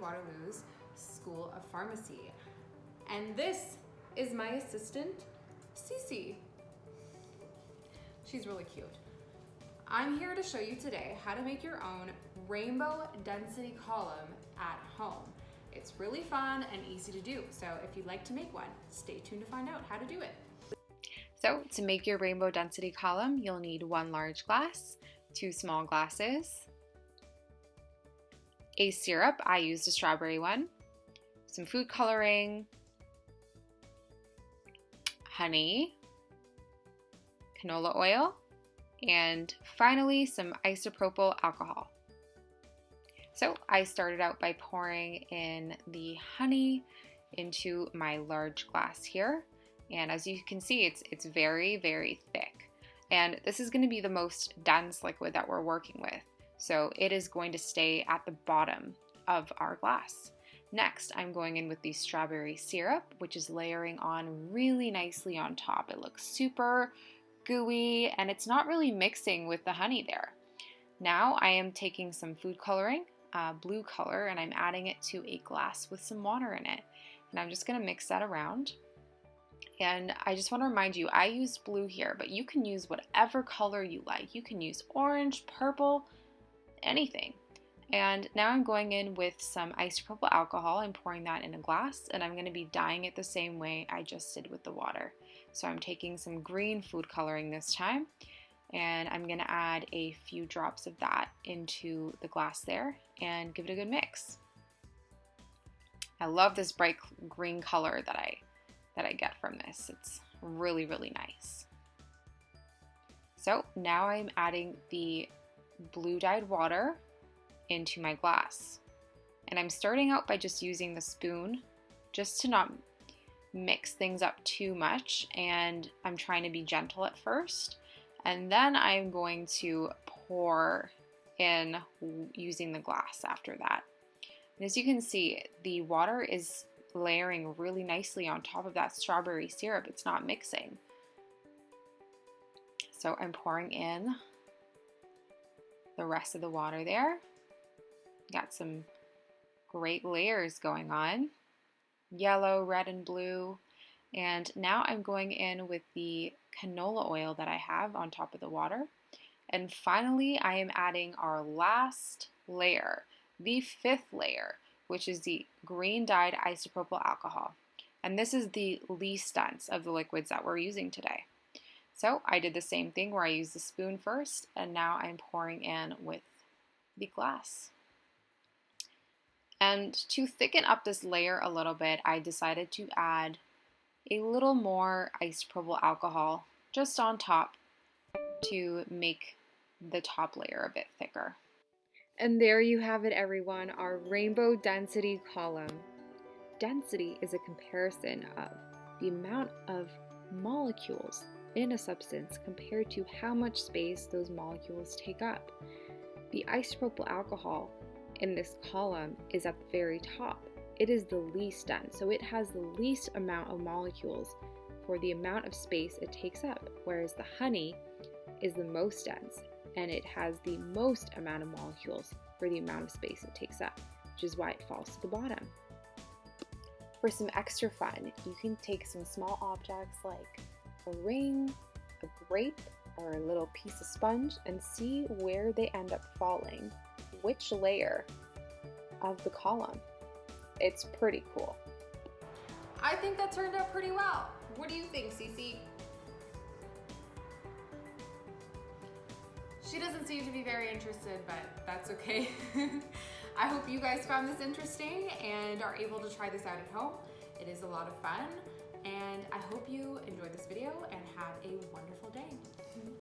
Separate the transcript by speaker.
Speaker 1: Waterloo's School of Pharmacy. And this is my assistant, Cece. She's really cute. I'm here to show you today how to make your own rainbow density column at home. It's really fun and easy to do, so if you'd like to make one, stay tuned to find out how to do it.
Speaker 2: So to make your rainbow density column, you'll need 1 large glass, 2 small glasses, a syrup, I used a strawberry one, some food coloring, honey, canola oil, and finally some isopropyl alcohol. So I started out by pouring in the honey into my large glass here. And as you can see, it's very, very thick. And this is going to be the most dense liquid that we're working with. So it is going to stay at the bottom of our glass. Next, I'm going in with the strawberry syrup, which is layering on really nicely on top. It looks super gooey and it's not really mixing with the honey there. Now I am taking some food coloring, blue color, and I'm adding it to a glass with some water in it. And I'm just going to mix that around. And I just want to remind you, I used blue here, but you can use whatever color you like. You can use orange, purple, anything. And now I'm going in with some isopropyl alcohol and pouring that in a glass, and I'm going to be dyeing it the same way I just did with the water. So I'm taking some green food coloring this time, and I'm going to add a few drops of that into the glass there and give it a good mix. I love this bright green color that I get from this. It's really, really nice. So now I'm adding the blue dyed water into my glass. And I'm starting out by just using the spoon just to not mix things up too much, and I'm trying to be gentle at first. And then I'm going to pour in using the glass after that. And as you can see, the water is layering really nicely on top of that strawberry syrup. It's not mixing. So I'm pouring in the rest of the water there. Got some great layers going on. Yellow, red, and blue. And now I'm going in with the canola oil that I have on top of the water. And finally, I am adding our last layer, the 5th layer, which is the green dyed isopropyl alcohol. And this is the least dense of the liquids that we're using today. So I did the same thing where I used the spoon first, and now I'm pouring in with the glass. And to thicken up this layer a little bit, I decided to add a little more isopropyl alcohol just on top to make the top layer a bit thicker. And there you have it, everyone, our rainbow density column. Density is a comparison of the amount of molecules in a substance compared to how much space those molecules take up. The isopropyl alcohol in this column is at the very top. It is the least dense, so it has the least amount of molecules for the amount of space it takes up, whereas the honey is the most dense, and it has the most amount of molecules for the amount of space it takes up, which is why it falls to the bottom. For some extra fun, you can take some small objects like a ring, a grape, or a little piece of sponge and see where they end up falling, which layer of the column. It's pretty cool.
Speaker 1: I think that turned out pretty well. What do you think, Cece? She doesn't seem to be very interested, but that's okay. I hope you guys found this interesting and are able to try this out at home. It is a lot of fun, and I hope you enjoyed this video and have a wonderful day.